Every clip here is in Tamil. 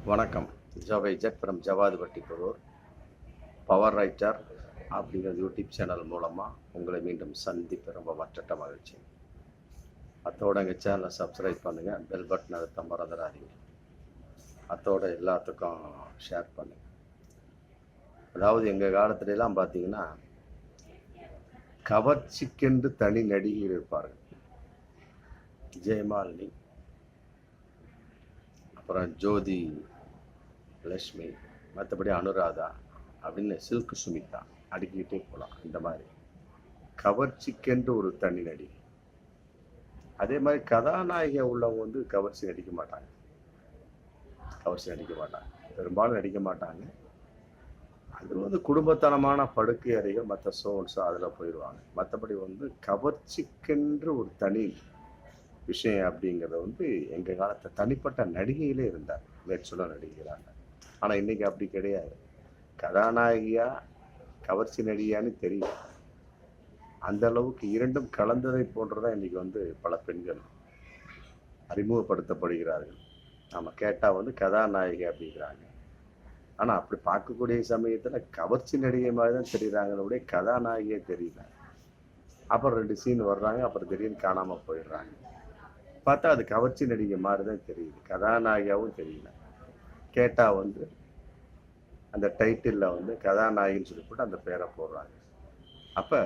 வணக்கம். ஜவை ஜெட் from Javadhupatti Pudur. Power writer அப்படிங்கிற யூடியூப் சேனல் மூலமாக உங்களை மீண்டும் சந்திப்பு ரொம்ப மற்றற்ற மகிழ்ச்சி. அத்தோட எங்கள் சேனலை சப்ஸ்கிரைப் பண்ணுங்கள், பெல் பட்டன் அழுத்த மறந்துடாதீங்க. அத்தோட எல்லாத்துக்கும் ஷேர் பண்ணுங்கள். அதாவது எங்கள் காலத்துலலாம் பார்த்தீங்கன்னா கவர்ச்சிக்கென்று தனி நடிகைகள் இருப்பார்கள். ஜெயமாலினி, அப்புறம் ஜோதி லக்ஷ்மி, மற்றபடி அனுராதா அப்படின்னு சில்க் சுமிதா அடுக்கிக்கிட்டே போகலாம். இந்த மாதிரி கவர்ச்சிக்கென்று ஒரு தனி நடிகை. அதே மாதிரி கதாநாயகியாக உள்ளவங்க கவர்ச்சி நடிக்க மாட்டாங்க. பெரும்பாலும் நடிக்க மாட்டாங்க. அது குடும்பத்தனமான படுக்கை அறைகள் மற்ற ஷோன்ஸோ அதில் போயிடுவாங்க. மற்றபடி கவர்ச்சிக்கென்று ஒரு தனி விஷயம் அப்படிங்கிறத எங்கள் காலத்தை தனிப்பட்ட நடிகையிலே இருந்தார், வேட்சுல நடிகைகளாக. ஆனால் இன்னைக்கு அப்படி கிடையாது. கதாநாயகியா கவர்ச்சி நடிகையான்னு தெரியும். அந்த அளவுக்கு இரண்டும் கலந்ததை போன்றதான் இன்னைக்கு பல பெண்கள் அறிமுகப்படுத்தப்படுகிறார்கள். நம்ம கேட்டால் கதாநாயகி அப்படிங்கிறாங்க. ஆனால் அப்படி பார்க்கக்கூடிய சமயத்தில் கவர்ச்சி நடிகை மாதிரி தான் தெரியுறாங்களுடைய கதாநாயகியே தெரியல. அப்புறம் 2 சீன் வர்றாங்க, அப்புறம் திடீர்னு காணாமல் போயிடுறாங்க. பார்த்தா அது கவர்ச்சி நடிகை மாதிரி தான் தெரியுது, கதாநாயகியாவும் தெரியல. கேட்டால் அந்த டைட்டிலில் கதாநாயகின்னு சொல்லி போட்டு அந்த பேரை போடுறாங்க. அப்போ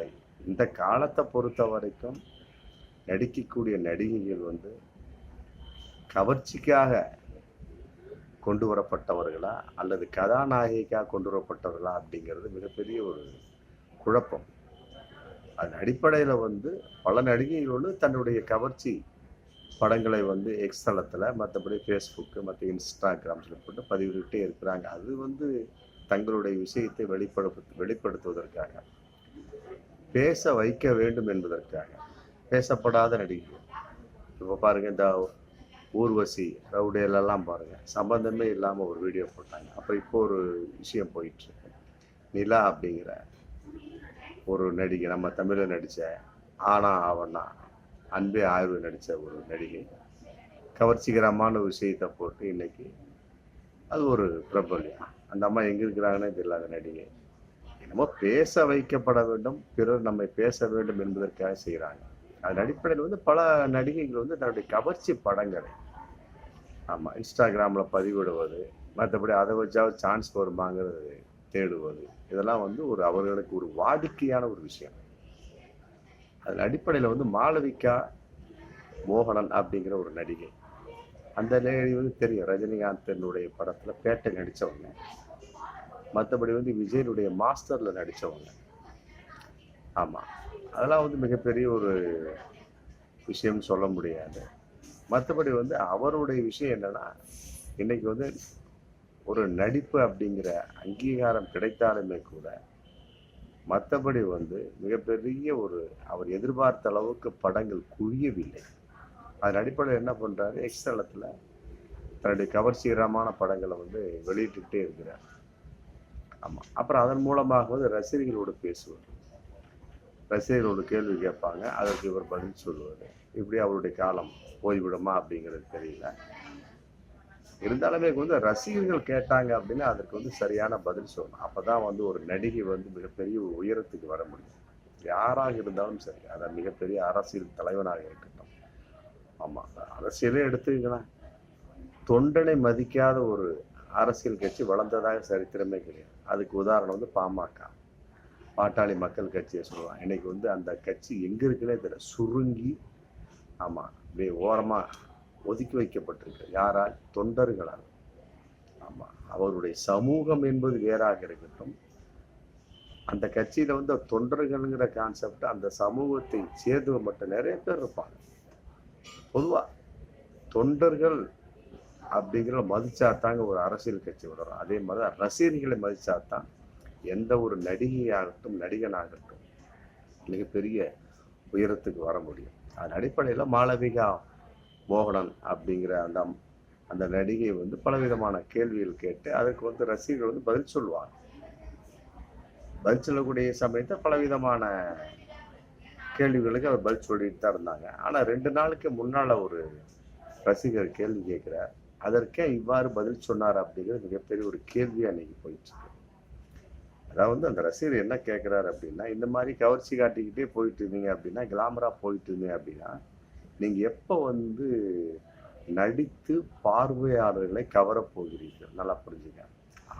இந்த காலத்தை பொறுத்த வரைக்கும் நடிக்கக்கூடிய நடிகைகள் கவர்ச்சிக்காக கொண்டு வரப்பட்டவர்களா அல்லது கதாநாயகிக்காக கொண்டு வரப்பட்டவர்களா அப்படிங்கிறது மிகப்பெரிய ஒரு குழப்பம். அதன் அடிப்படையில் பல நடிகைகள் தன்னுடைய கவர்ச்சி படங்களை எக்ஸ் தளத்தில், மற்றபடி ஃபேஸ்புக்கு, மற்ற இன்ஸ்டாகிராம் சொல்லி போட்டு பதிவிட்டுட்டே இருக்கிறாங்க. அது தங்களுடைய விஷயத்தை வெளிப்படுத்துவதற்காக, பேச வைக்க வேண்டும் என்பதற்காக. பேசப்படாத நடிகை இப்போ பாருங்கள், இந்த ஊர்வசி ரவுடியிலெல்லாம் பாருங்கள், சம்பந்தமே இல்லாமல் ஒரு வீடியோ போட்டாங்க. அப்புறம் இப்போ ஒரு விஷயம் போயிட்டுருக்கு. நிலா அப்படிங்கிற ஒரு நடிகை, நம்ம தமிழில் நடித்த ஆனா ஆவண்ணா அன்பே ஆய்வு நடித்த ஒரு நடிகை கவர்ச்சிகரமான விஷயத்தை போட்டு இன்னைக்கு அது ஒரு பிரபல்யம். அந்த அம்மா எங்கே இருக்கிறாங்கன்னே தெரியல. அந்த நடிகை என்னமோ பேச வைக்கப்பட வேண்டும், பிறர் நம்மை பேச வேண்டும் என்பதற்காக செய்கிறாங்க. அதன் அடிப்படையில் பல நடிகைகள் தன்னுடைய கவர்ச்சி படங்களை இன்ஸ்டாகிராமில் பதிவிடுவது, மற்றபடி அதை வச்சாவது சான்ஸ் வருமாங்கிறது தேடுவது, இதெல்லாம் ஒரு அவர்களுக்கு ஒரு வாடிக்கையான ஒரு விஷயம். அதன் அடிப்படையில் மாளவிகா மோகனன் அப்படிங்கிற ஒரு நடிகை, அந்த நடிகை தெரியும், ரஜினிகாந்தனுடைய படத்தில் பேட்டை நடித்தவங்க. மற்றபடி விஜயனுடைய மாஸ்டரில் நடித்தவங்க. ஆமாம், அதெல்லாம் மிகப்பெரிய ஒரு விஷயம்னு சொல்ல முடியாது. மற்றபடி அவருடைய விஷயம் என்னென்னா, இன்னைக்கு ஒரு நடிப்பு அப்படிங்கிற அங்கீகாரம் கிடைத்தாலுமே கூட மற்றபடி மிகப்பெரிய ஒரு அவர் எதிர்பார்த்த அளவுக்கு படங்கள் குவியவில்லை. அதன் அடிப்படையில் என்ன பண்ணுறாரு, எக்ஸ் தளத்தில் தன்னுடைய கவர்ச்சிகரமான படங்களை வெளியிட்டுக்கிட்டே இருக்கிறார். ஆமாம், அப்புறம் அதன் மூலமாக ரசிகர்களோடு பேசுவார், ரசிகர்களோடு கேள்வி கேட்பாங்க, அதற்கு இவர் பதில் சொல்லுவார். இப்படி அவருடைய காலம் போய்விடுமா அப்படிங்கிறது தெரியல. இருந்தாலுமே ரசிகர்கள் கேட்டாங்க அப்படின்னா அதற்கு சரியான பதில் சொல்லணும். அப்போதான் ஒரு நடிகை மிகப்பெரிய ஒரு உயரத்துக்கு வர முடியும். யாராக இருந்தாலும் சரி, அதை மிகப்பெரிய அரசியல் தலைவனாக இருக்கட்டும். ஆமாம், அரசியலே எடுத்துக்கலாம், தொண்டனை மதிக்காத ஒரு அரசியல் கட்சி வளர்ந்ததாக சரித்திரமே கிடையாது. அதுக்கு உதாரணம் பாமக, பாட்டாளி மக்கள் கட்சியை சொல்லலாம். இன்னைக்கு அந்த கட்சி எங்கே இருக்குன்னே தெரியல, சுருங்கி. ஆமாம், அப்படியே ஓரமாக ஒதுக்கி வைக்கப்பட்டிருக்கு. யாரால்? தொண்டர்களால். ஆமாம், அவருடைய சமூகம் என்பது வேறாக இருக்கட்டும், அந்த கட்சியில் தொண்டர்கள்ங்கிற கான்செப்ட் அந்த சமூகத்தை சேர்ந்து மட்டும் நிறைய பேர் இருப்பாங்க. பொதுவாக தொண்டர்கள் அப்படிங்கிற மதிச்சாத்தாங்க ஒரு அரசியல் கட்சி வரும். அதே மாதிரி ரசிகர்களை மதிச்சாத்தான் எந்த ஒரு நடிகையாகட்டும் நடிகனாகட்டும் மிகப்பெரிய உயரத்துக்கு வர முடியும். அதன் அடிப்படையில் மாளவிகா மோகனன் அப்படிங்கிற அந்த நடிகை பலவிதமான கேள்விகள் கேட்டு அதற்கு ரசிகர்கள் பதில் சொல்லுவாங்க. பதில் சொல்லக்கூடிய சமயத்தை பலவிதமான கேள்விகளுக்கு அவர் பதில் சொல்லிட்டு தான் இருந்தாங்க. ஆனால் 2 நாளுக்கு முன்னால் ஒரு ரசிகர் கேள்வி கேட்குறார், அதற்கே இவ்வாறு பதில் சொன்னார் அப்படிங்கிறது மிகப்பெரிய ஒரு கேள்வியா இன்னைக்கு போயிடுச்சு. அதாவது அந்த ரசிகர் என்ன கேட்கிறாரு அப்படின்னா, இந்த மாதிரி கவர்ச்சி காட்டிக்கிட்டே போயிட்டு இருந்தீங்க அப்படின்னா, கிளாமரா போயிட்டு இருந்தீங்க அப்படின்னா, நீங்க எப்ப வந்து நடித்து பார்வையாளர்களை கவரப் போகிறீர்கள்? நல்லா புரிஞ்சுங்க.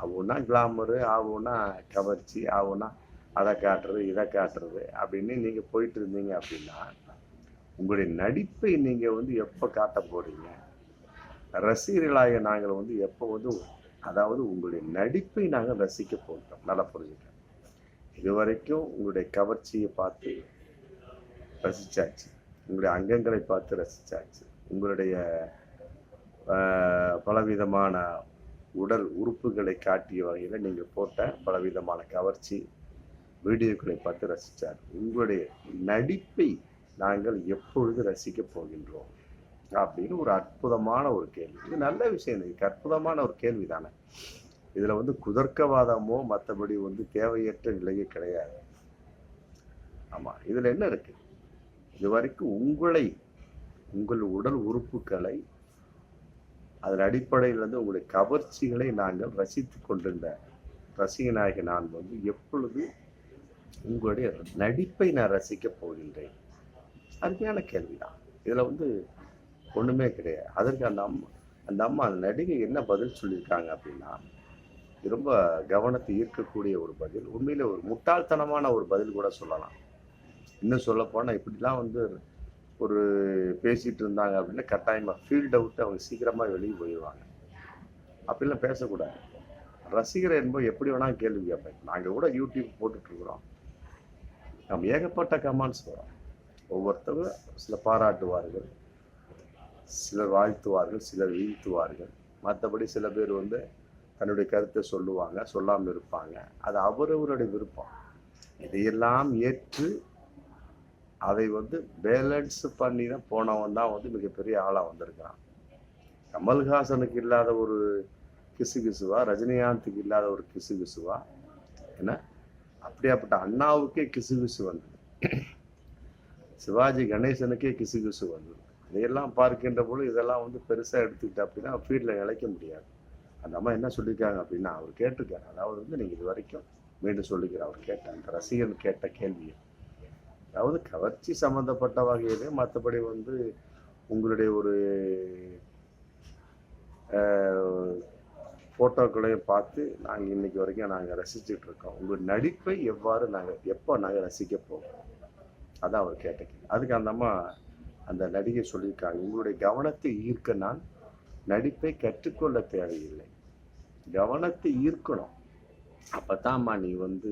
ஆவுன்னா கிளாமரு, ஆவுன்னா கவர்ச்சி, ஆவுன்னா அதை காட்டுறது, இதை காட்டுறது அப்படின்னு நீங்க போயிட்டு இருந்தீங்க அப்படின்னா, உங்களுடைய நடிப்பை நீங்க வந்து எப்ப காட்ட போறீங்க? ரசிகர்களாகிய நாங்கள் வந்து எப்போ வந்து அதாவது உங்களுடைய நடிப்பை நாங்கள் ரசிக்க போகிறோம். நல்லா புரிஞ்சுக்க. இதுவரைக்கும் உங்களுடைய கவர்ச்சியை பார்த்து ரசிச்சாச்சு, உங்களுடைய அங்கங்களை பார்த்து ரசிச்சாச்சு, உங்களுடைய பலவிதமான உடல் உறுப்புகளை காட்டிய வகையில் நீங்கள் போட்ட பலவிதமான கவர்ச்சி வீடியோக்களை பார்த்து ரசித்தார். உங்களுடைய நடிப்பை நாங்கள் எப்பொழுது ரசிக்க போகின்றோம் அப்படின்னு ஒரு அற்புதமான ஒரு கேள்வி. இது நல்ல விஷயம், இதுக்கு அற்புதமான ஒரு கேள்வி தானே. இதுல வந்து குதர்க்கவாதமோ மற்றபடி வந்து தேவையற்ற நிலையே கிடையாது. ஆமா, இதுல என்ன இருக்கு? இது வரைக்கும் உங்கள் உடல் உறுப்புகளை அதன் அடிப்படையில் வந்து உங்களுடைய கவர்ச்சிகளை நாங்கள் ரசித்து கொண்டிருந்த ரசிகனாக நான் வந்து எப்பொழுது உங்களுடைய நடிப்பை நான் ரசிக்க போகின்றேன்? அருமையான கேள்விதான். இதுல வந்து ஒண்ணுமே கிடையாது. அதற்கு அந்த அம்மா அந்த நடிகை என்ன பதில் சொல்லியிருக்காங்க அப்படின்னா, ரொம்ப கவனத்தை ஈர்க்கக்கூடிய ஒரு பதில். உண்மையில ஒரு முட்டாள்தனமான ஒரு பதில் கூட சொல்லலாம். இன்னும் சொல்ல போனா இப்படிலாம் வந்து ஒரு பேசிட்டு இருந்தாங்க அப்படின்னா கட்டாயமா ஃபீல்ட் அவுட் அவங்க சீக்கிரமா வெளியே போயிடுவாங்க. அப்படிலாம் பேசக்கூடாது. ரசிகர் என்பது எப்படி வேணா கேள்வி கேட்பேன். நாங்க கூட யூடியூப் போட்டுட்டு இருக்கிறோம். நம்ம ஏகப்பட்ட கமெண்ட்ஸ் வரும். ஒவ்வொருத்தவங்க சில பாராட்டுவார்கள், சிலர் வாழ்த்துவார்கள், சிலர் வீழ்த்துவார்கள். மற்றபடி சில பேர் வந்து தன்னுடைய கருத்தை சொல்லுவாங்க, சொல்லாமல் இருப்பாங்க. அது அவரவருடைய விருப்பம். இதையெல்லாம் ஏற்று அதை வந்து பேலன்ஸ் பண்ணி தான் போனவன் தான் வந்து மிகப்பெரிய ஆளா வந்திருக்கிறான். கமல்ஹாசனுக்கு இல்லாத ஒரு கிசுகிசுவா, ரஜினிகாந்துக்கு இல்லாத ஒரு கிசுகிசுவா, என்ன அப்படியாப்பட்ட அண்ணாவுக்கே கிசுகிசு வந்தது, சிவாஜி கணேசனுக்கே கிசுகிசு வந்தது. இதையெல்லாம் பார்க்கின்ற பொழுது இதெல்லாம் வந்து பெருசா எடுத்துக்கிட்டு அப்படின்னா ஃபீல்ட்ல நிலைக்க முடியாது. அந்த அம்மா என்ன சொல்லியிருக்காங்க அப்படின்னா, அவர் கேட்டிருக்காரு. அதாவது வந்து நீங்க இது வரைக்கும் மீண்டும் சொல்லிக்கிறார், அவர் கேட்ட அந்த ரசிகன் கேட்ட கேள்வியை, அதாவது கவர்ச்சி சம்பந்தப்பட்ட வகையிலே, மற்றபடி வந்து உங்களுடைய ஒரு போட்டோக்களையும் பார்த்து நாங்கள் இன்னைக்கு வரைக்கும் நாங்கள் ரசிச்சுட்டு இருக்கோம். உங்கள் நடிப்பை எவ்வாறு எப்போ நாங்கள் ரசிக்க போகிறோம்? அதான் அவர் கேட்ட கேள்வி. அதுக்கு அந்த அம்மா அந்த நடிகை சொல்லியிருக்காங்க, உங்களுடைய கவனத்தை ஈர்க்க நான் நடிப்பை கற்றுக்கொள்ள தேவையில்லை, கவனத்தை ஈர்க்கணும். அப்பத்தாம்மா நீ வந்து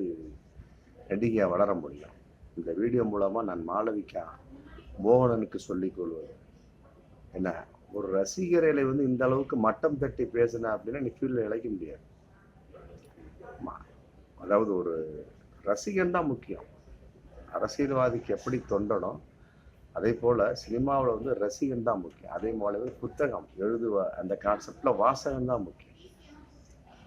நடிகையா வளர முடியும். இந்த வீடியோ மூலமா நான் மாளவிகா மோகனனுக்கு சொல்லிக் கொள்வது என்ன, ஒரு ரசிகர்களை வந்து இந்த அளவுக்கு மட்டம் தட்டி பேசின அப்படின்னா நீ ஃபீல்ட்ல இழைக்க முடியாது. அதாவது ஒரு ரசிகன் தான் முக்கியம். அரசியல்வாதிக்கு எப்படி தொண்டனோ அதே போல சினிமாவில் வந்து ரசிகன் தான் முக்கியம். அதே போலவே புத்தகம் எழுதுவ அந்த கான்செப்ட்ல வாசகம் தான் முக்கியம்.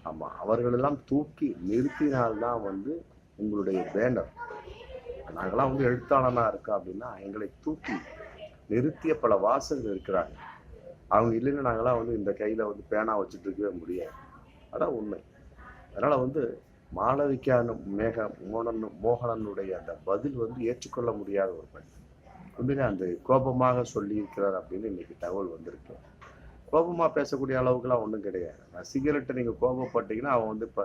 ஆமா, அவர்களெல்லாம் தூக்கி நிறுத்தினால்தான் வந்து உங்களுடைய பேனர். நாங்களாம் வந்து எழுத்தாளனா இருக்கோம் அப்படின்னா எங்களை தூக்கி நிறுத்திய பல வாசகர்கள் இருக்கிறாங்க. அவங்க இல்லைன்னா நாங்களாம் வந்து இந்த கையில வந்து பேனா வச்சுட்டு இருக்கவே முடியாது. அதான் உண்மை. அதனால வந்து மாளவிகா மோகனனுடைய அந்த பதில் வந்து ஏற்றுக்கொள்ள முடியாத ஒரு பதில். உண்மையிலே அந்த கோபமாக சொல்லி இருக்கிறார் அப்படின்னு இன்னைக்கு தகவல் வந்திருக்கு. கோபமா பேசக்கூடிய அளவுக்குலாம் ஒன்றும் கிடையாது. ரசிகர்கிட்ட நீங்க கோபப்பட்டீங்கன்னா அவன் வந்து இப்ப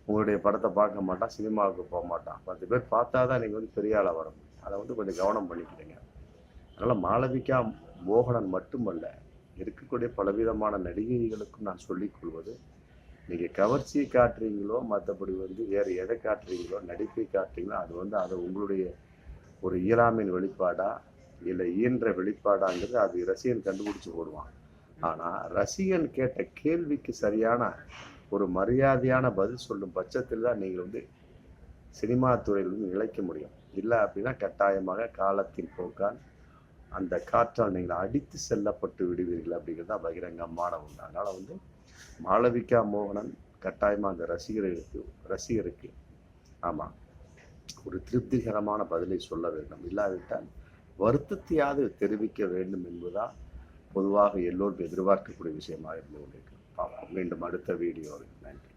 உங்களுடைய படத்தை பார்க்க மாட்டான், சினிமாவுக்கு போக மாட்டான். 10 பேர் பார்த்தாதான் நீங்க வந்து பெரிய ஆளா வர முடியும். அதை வந்து கொஞ்சம் கவனம் பண்ணிக்கிடுங்க. அதனால மாளவிகா மோகனன் மட்டுமல்ல, இருக்கக்கூடிய பலவிதமான நடிகைகளுக்கும் நான் சொல்லிக் கொள்வது, நீங்க கவர்ச்சியை காட்டுறீங்களோ மற்றபடி வந்து வேற எதை காட்டுறீங்களோ, நடிப்பை காட்டுறீங்களோ, அது வந்து அது உங்களுடைய ஒரு இயலாமையின் வெளிப்பாடா இல்லை இயன்ற வெளிப்பாடாங்கிறது அது ரசிகன் கண்டுபிடிச்சு போடுவான். ஆனா ரசிகன் கேட்ட கேள்விக்கு சரியான ஒரு மரியாதையான பதில் சொல்லும் பட்சத்தில் தான் நீங்கள் வந்து சினிமா துறையில் வந்து நிலைக்க முடியும். இல்லை அப்படின்னா கட்டாயமாக காலத்தின் போக்கால் அந்த காற்றால் நீங்கள் அடித்து செல்லப்பட்டு விடுவீர்கள் அப்படிங்கிறது தான் பகிரங்கமான உண்டு. அதனால வந்து மாளவிகா மோகனன் கட்டாயமா அந்த ரசிகருக்கு ஆமா ஒரு திருப்திகரமான பதிலை சொல்ல வேண்டும். இல்லாவிட்டால் வருத்தத்தையாவது தெரிவிக்க வேண்டும் என்பதுதான் பொதுவாக எல்லோரும் எதிர்பார்க்கக்கூடிய விஷயமாக இருந்து கொண்டிருக்கிறது. பார்ப்போம் மீண்டும் அடுத்த வீடியோவில். நன்றி.